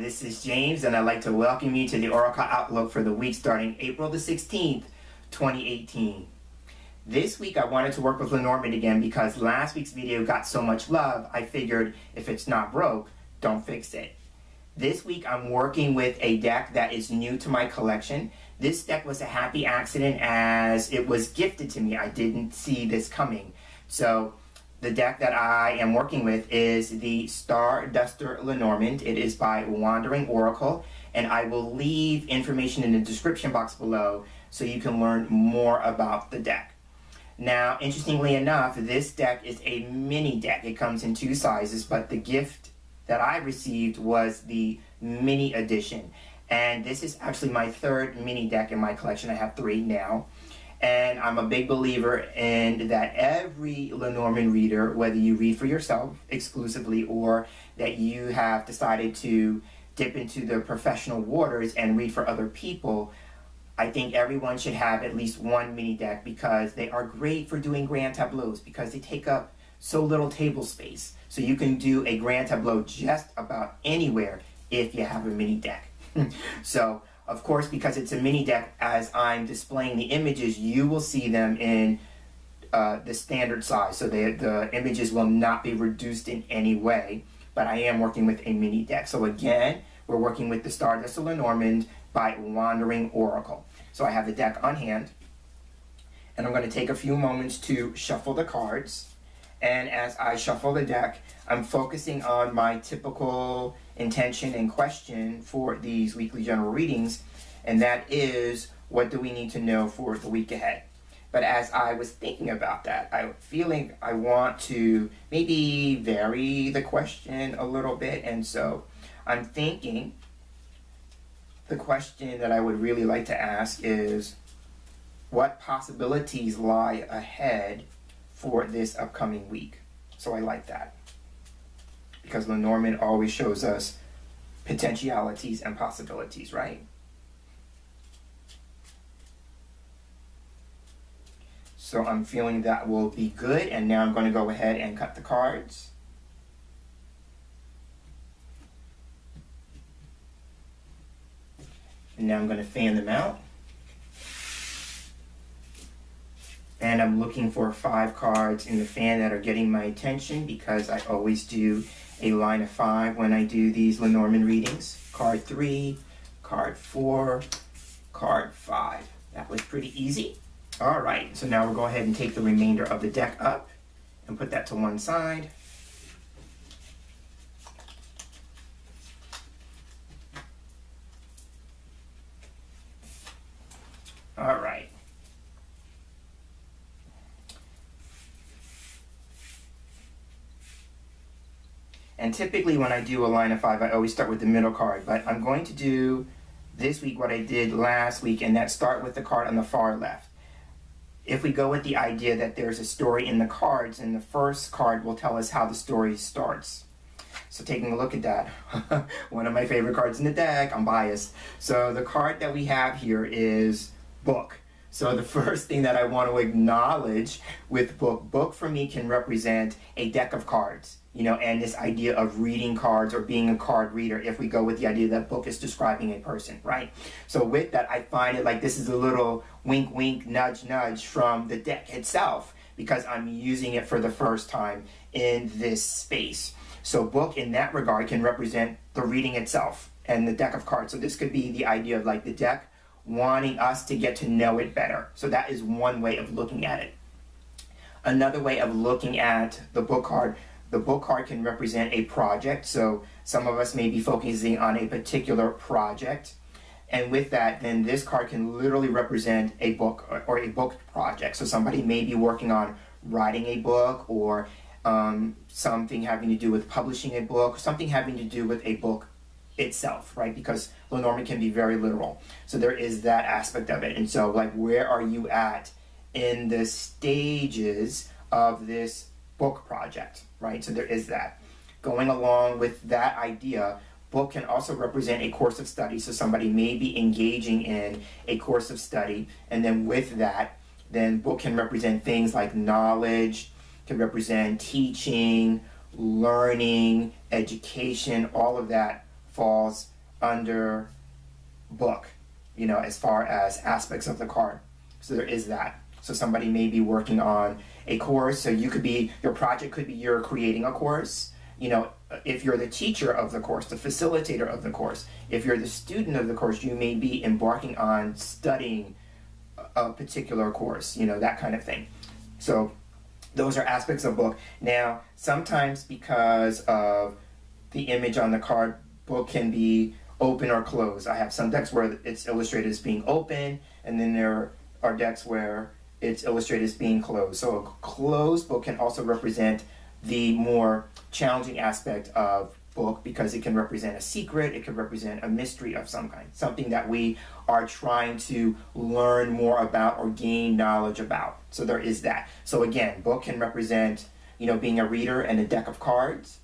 this is James, and I'd like to welcome you to the Oracle Outlook for the week starting April the 16th, 2018. This week I wanted to work with Lenormand again because last week's video got so much love, I figured if it's not broke, don't fix it. This week I'm working with a deck that is new to my collection. This deck was a happy accident as it was gifted to me. I didn't see this coming. So the deck that I am working with is the Star Duster Lenormand. It is by Wandering Oracle, and I will leave information in the description box below so you can learn more about the deck. Now, interestingly enough, this deck is a mini deck. It comes in two sizes, but the gift that I received was the mini edition. And this is actually my third mini deck in my collection. I have three now. And I'm a big believer in that every Lenormand reader, whether you read for yourself exclusively or that you have decided to dip into the professional waters and read for other people, I think everyone should have at least one mini deck because they are great for doing grand tableaus because they take up so little table space. So you can do a grand tableau just about anywhere if you have a mini deck. So, of course, because it's a mini deck, as I'm displaying the images, you will see them in the standard size. So the images will not be reduced in any way, but I am working with a mini deck. So again, we're working with the Star Duster Lenormand by Wandering Oracle. So I have the deck on hand, and I'm going to take a few moments to shuffle the cards. And as I shuffle the deck, I'm focusing on my typical intention and question for these weekly general readings, and that is, what do we need to know for the week ahead? But as I was thinking about that, I'm feeling I want to maybe vary the question a little bit, and so I'm thinking the question that I would really like to ask is, what possibilities lie ahead for this upcoming week? So I like that, because Lenormand always shows us potentialities and possibilities, right? So I'm feeling that will be good, and now I'm going to go ahead and cut the cards. And now I'm going to fan them out. And I'm looking for 5 cards in the fan that are getting my attention because I always do a line of 5 when I do these Lenormand readings. Card 3, card 4, card 5. That was pretty easy. All right, so now we'll go ahead and take the remainder of the deck up and put that to one side. All right. And typically when I do a line of 5, I always start with the middle card, but I'm going to do this week what I did last week, and that's start with the card on the far left. If we go with the idea that there's a story in the cards, and the first card will tell us how the story starts. So taking a look at that, one of my favorite cards in the deck, I'm biased. So the card that we have here is book. So the first thing that I want to acknowledge with book for me can represent a deck of cards, you know, and this idea of reading cards or being a card reader, if we go with the idea that book is describing a person, right? So with that, I find it like this is a little wink, wink, nudge, nudge from the deck itself because I'm using it for the first time in this space. So book in that regard can represent the reading itself and the deck of cards. So this could be the idea of like the deck wanting us to get to know it better. So that is one way of looking at it. Another way of looking at the book card can represent a project. So some of us may be focusing on a particular project. And with that, then this card can literally represent a book or a book project. So somebody may be working on writing a book or something having to do with publishing a book, something having to do with a book itself, right? Because Lenormand can be very literal. So there is that aspect of it. And so like, where are you at in the stages of this book project, right? So there is that. Going along with that idea, book can also represent a course of study. So somebody may be engaging in a course of study, and then with that, then book can represent things like knowledge, can represent teaching, learning, education, all of that falls under book, you know, as far as aspects of the card. So there is that. So somebody may be working on a course, so you could be, your project could be you're creating a course. You know, if you're the teacher of the course, the facilitator of the course, if you're the student of the course, you may be embarking on studying a particular course, you know, that kind of thing. So those are aspects of book. Now, sometimes because of the image on the card, book can be open or closed. I have some decks where it's illustrated as being open, and then there are decks where it's illustrated as being closed. So a closed book can also represent the more challenging aspect of book, because it can represent a secret, it can represent a mystery of some kind, something that we are trying to learn more about or gain knowledge about. So there is that. So again, book can represent, you know, being a reader and a deck of cards.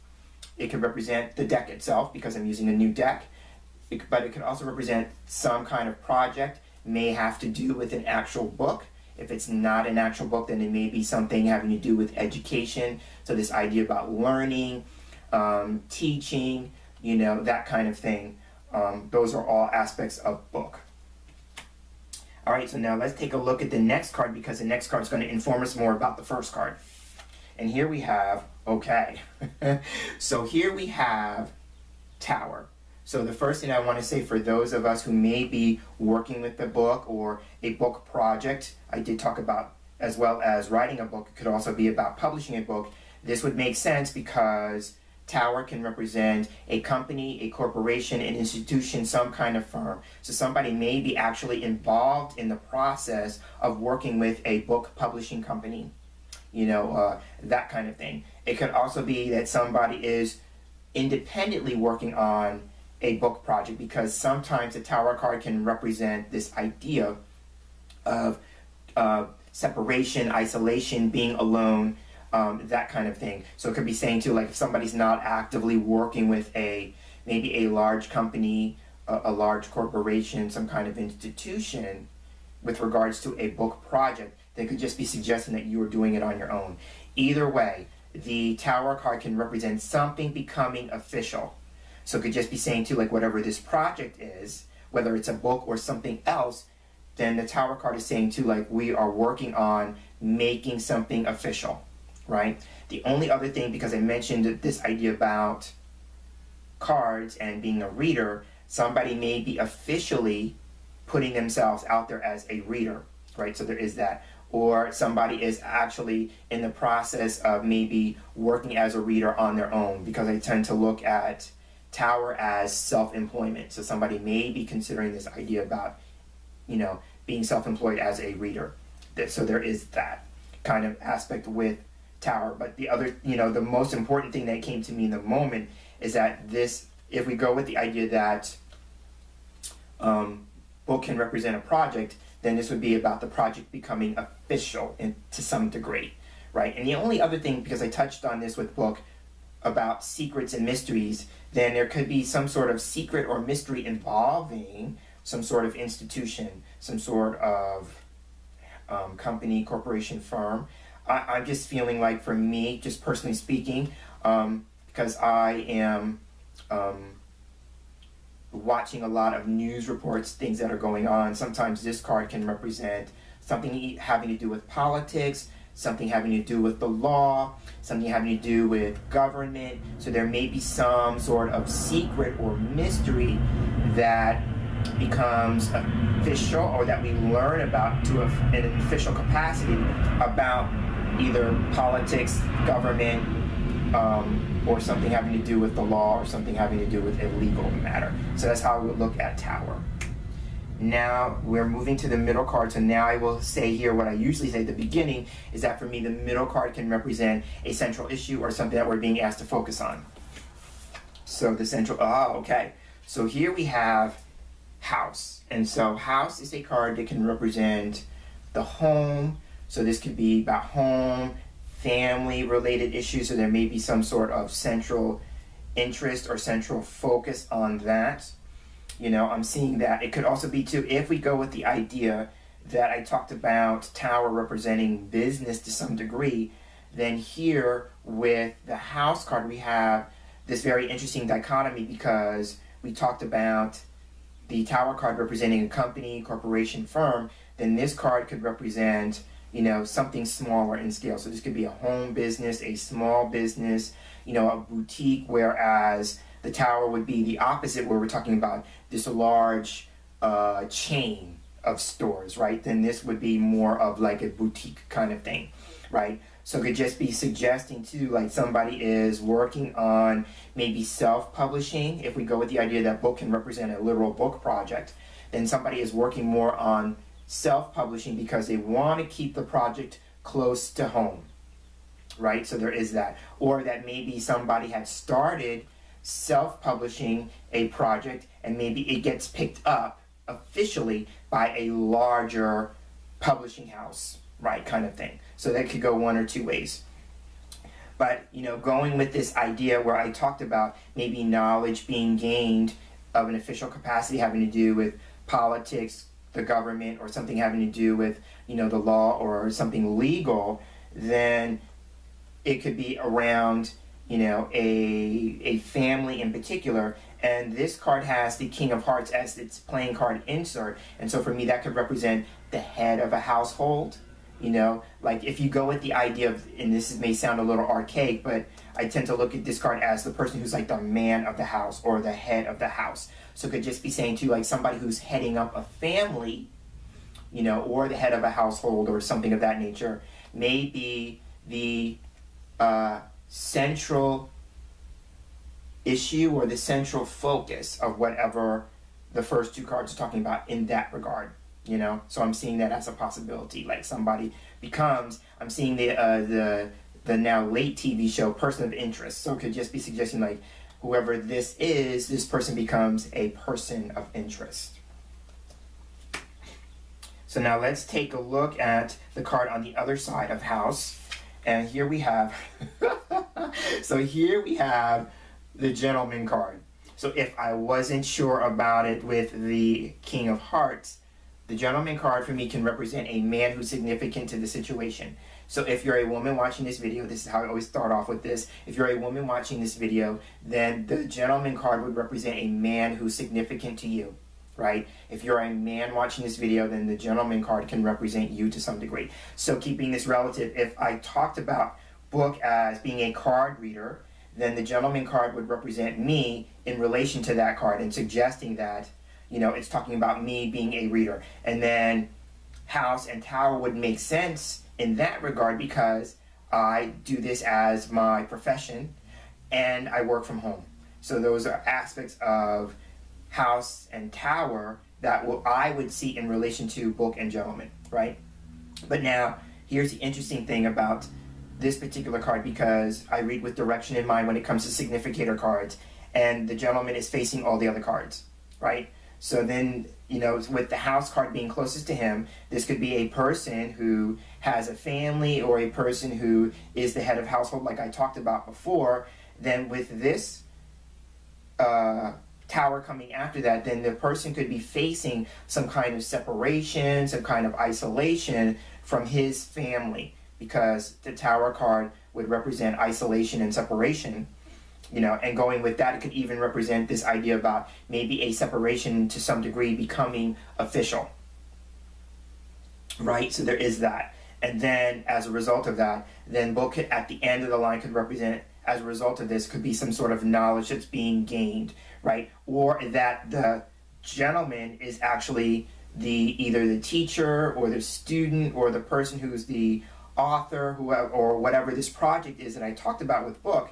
It can represent the deck itself, because I'm using a new deck, but it can also represent some kind of project, may have to do with an actual book. If it's not an actual book, then it may be something having to do with education. So this idea about learning, teaching, you know, that kind of thing. Those are all aspects of book. All right, so now let's take a look at the next card, because the next card is going to inform us more about the first card. And here we have, okay, so here we have Tower. So the first thing I want to say, for those of us who may be working with the book or a book project, I did talk about, as well as writing a book, it could also be about publishing a book. This would make sense because Tower can represent a company, a corporation, an institution, some kind of firm. So somebody may be actually involved in the process of working with a book publishing company, you know, that kind of thing. It could also be that somebody is independently working on a book project, because sometimes the Tower card can represent this idea of separation, isolation, being alone, that kind of thing. So it could be saying too, like if somebody's not actively working with maybe a large company, a large corporation, some kind of institution with regards to a book project, they could just be suggesting that you are doing it on your own. Either way, the Tower card can represent something becoming official. So it could just be saying too, like whatever this project is, whether it's a book or something else, then the Tower card is saying too, like we are working on making something official, right? The only other thing, because I mentioned this idea about cards and being a reader, somebody may be officially putting themselves out there as a reader, right? So there is that. Or somebody is actually in the process of maybe working as a reader on their own, because I tend to look at Tower as self-employment. So somebody may be considering this idea about, you know, being self-employed as a reader. So there is that kind of aspect with Tower. But the other, you know, the most important thing that came to me in the moment is that this, if we go with the idea that book can represent a project, then this would be about the project becoming official to some degree, right? And the only other thing, because I touched on this with book, about secrets and mysteries, then there could be some sort of secret or mystery involving some sort of institution, some sort of company, corporation, firm. I'm just feeling like, for me, just personally speaking, because I am watching a lot of news reports, things that are going on, sometimes this card can represent something having to do with politics, something having to do with the law, something having to do with government. So there may be some sort of secret or mystery that becomes official, or that we learn about in an official capacity, about either politics, government, or something having to do with the law, or something having to do with a legal matter. So that's how I would look at Tower. Now we're moving to the middle card, so now I will say here what I usually say at the beginning, is that for me the middle card can represent a central issue or something that we're being asked to focus on. So the central, okay. So here we have House. And so House is a card that can represent the home. So this could be about home, family related issues, so there may be some sort of central interest or central focus on that. You know, I'm seeing that. It could also be too, if we go with the idea that I talked about Tower representing business to some degree, then here with the House card we have this very interesting dichotomy, because we talked about the Tower card representing a company, corporation, firm, then this card could represent, you know, something smaller in scale. So this could be a home business, a small business, you know, a boutique, whereas the Tower would be the opposite, where we're talking about this large chain of stores, right? Then this would be more of like a boutique kind of thing, right? So it could just be suggesting too, like somebody is working on maybe self-publishing. If we go with the idea that book can represent a literal book project, then somebody is working more on self-publishing because they want to keep the project close to home, right? So there is that. Or that maybe somebody had started self-publishing a project and maybe it gets picked up officially by a larger publishing house, right, kind of thing. So that could go one or two ways. But, you know, going with this idea where I talked about maybe knowledge being gained of an official capacity having to do with politics, the government, or something having to do with, you know, the law or something legal, then it could be around, you know, a family in particular. And this card has the King of Hearts as its playing card insert. And so for me, that could represent the head of a household. You know, like if you go with the idea of, and this may sound a little archaic, but I tend to look at this card as the person who's like the man of the house or the head of the house. So it could just be saying to like somebody who's heading up a family, you know, or the head of a household or something of that nature, may be the central issue or the central focus of whatever the first two cards are talking about in that regard. You know, so I'm seeing that as a possibility. Like somebody becomes, I'm seeing the now late TV show Person of Interest. So it could just be suggesting like whoever this is, this person becomes a person of interest. So now let's take a look at the card on the other side of house. And here we have, so here we have the Gentleman card. So if I wasn't sure about it with the King of Hearts, the Gentleman card for me can represent a man who's significant to the situation. So if you're a woman watching this video, this is how I always start off with this. If you're a woman watching this video, then the Gentleman card would represent a man who's significant to you, right? If you're a man watching this video, then the Gentleman card can represent you to some degree. So keeping this relative, if I talked about book as being a card reader, then the Gentleman card would represent me in relation to that card and suggesting that, you know, it's talking about me being a reader. And then house and tower would make sense in that regard because I do this as my profession and I work from home. So those are aspects of house and tower that I would see in relation to book and gentleman, right? But now, here's the interesting thing about this particular card, because I read with direction in mind when it comes to significator cards, and the gentleman is facing all the other cards, right? So then, you know, with the house card being closest to him, this could be a person who has a family or a person who is the head of household like I talked about before. Then with this tower coming after that, then the person could be facing some kind of separation, some kind of isolation from his family, because the tower card would represent isolation and separation. You know, and going with that, it could even represent this idea about maybe a separation to some degree becoming official, right? So there is that. And then as a result of that, then book at the end of the line could represent, as a result of this, could be some sort of knowledge that's being gained, right? Or that the gentleman is actually either the teacher or the student or the person who's the author, whoever, or whatever this project is that I talked about with book.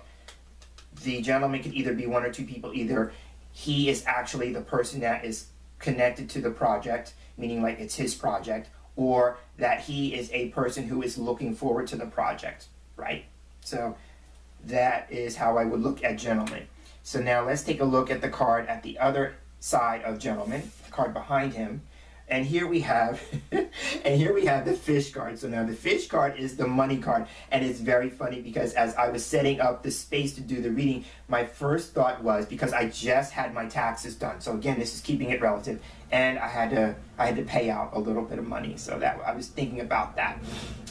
The gentleman could either be one or two people. Either he is actually the person that is connected to the project, meaning like it's his project, or that he is a person who is looking forward to the project, right? So that is how I would look at gentleman. So now let's take a look at the card at the other side of gentleman, the card behind him. And here we have, the fish card. So now the fish card is the money card, and it's very funny because as I was setting up the space to do the reading, my first thought was, because I just had my taxes done. So again, this is keeping it relative, and I had to pay out a little bit of money. So that I was thinking about that,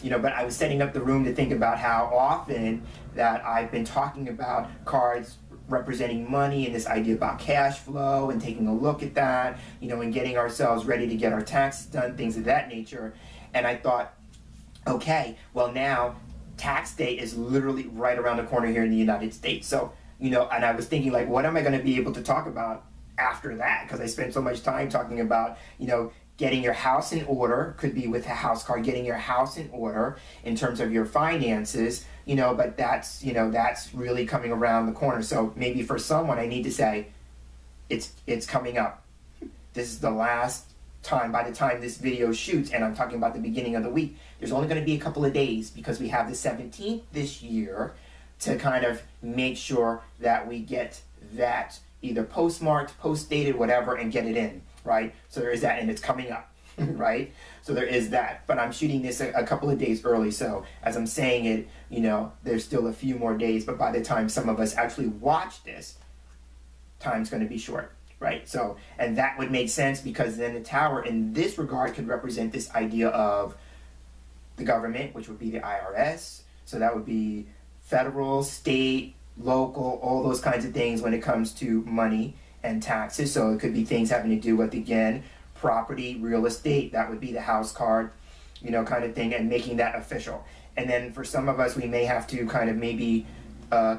you know. But I was setting up the room to think about how often that I've been talking about cards representing money and this idea about cash flow and taking a look at that, you know, and getting ourselves ready to get our taxes done, things of that nature. And I thought, okay, well now tax day is literally right around the corner here in the United States. So, you know, and I was thinking, like, what am I going to be able to talk about after that? Because I spent so much time talking about, you know, getting your house in order, could be with a house card, getting your house in order in terms of your finances, you know, but that's, you know, that's really coming around the corner. So maybe for someone, I need to say, it's coming up. This is the last time, by the time this video shoots, and I'm talking about the beginning of the week, there's only going to be a couple of days because we have the 17th this year to kind of make sure that we get that either postmarked, post-dated, whatever, and get it in, right? So there is that, and it's coming up, right? So there is that, but I'm shooting this a couple of days early, so as I'm saying it, you know, there's still a few more days, but by the time some of us actually watch this, time's going to be short, right? So, and that would make sense because then the tower in this regard could represent this idea of the government, which would be the IRS, so that would be federal, state, local, all those kinds of things when it comes to money and taxes. So it could be things having to do with, again, property, real estate, that would be the house card, you know, kind of thing, and making that official. And then for some of us, we may have to kind of maybe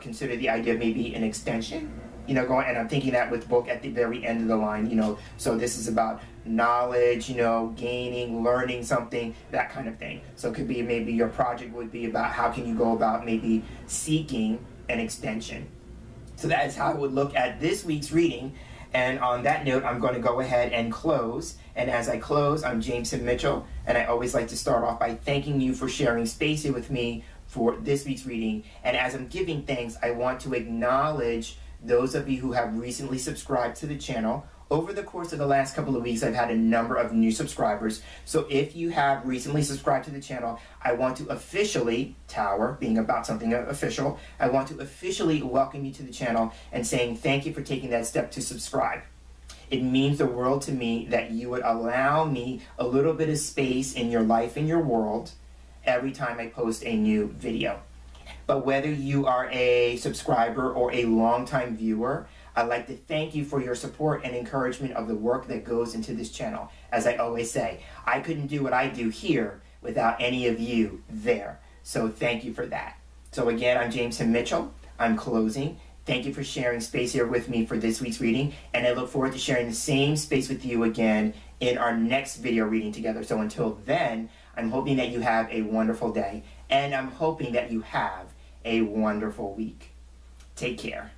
consider the idea of maybe an extension, you know, going, and I'm thinking that with book at the very end of the line, you know, so this is about knowledge, you know, gaining, learning something, that kind of thing. So it could be maybe your project would be about how can you go about maybe seeking an extension. So that is how I would look at this week's reading. And on that note, I'm going to go ahead and close. And as I close, I'm James Himm Mitchell, and I always like to start off by thanking you for sharing space here with me for this week's reading. And as I'm giving thanks, I want to acknowledge those of you who have recently subscribed to the channel. Over the course of the last couple of weeks, I've had a number of new subscribers. So if you have recently subscribed to the channel, I want to officially, Tower being about something official, I want to officially welcome you to the channel and saying thank you for taking that step to subscribe. It means the world to me that you would allow me a little bit of space in your life, in your world, every time I post a new video. But whether you are a subscriber or a longtime viewer, I'd like to thank you for your support and encouragement of the work that goes into this channel. As I always say, I couldn't do what I do here without any of you there. So thank you for that. So again, I'm James Himm Mitchell. I'm closing. Thank you for sharing space here with me for this week's reading, and I look forward to sharing the same space with you again in our next video reading together. So until then, I'm hoping that you have a wonderful day, and I'm hoping that you have a wonderful week. Take care.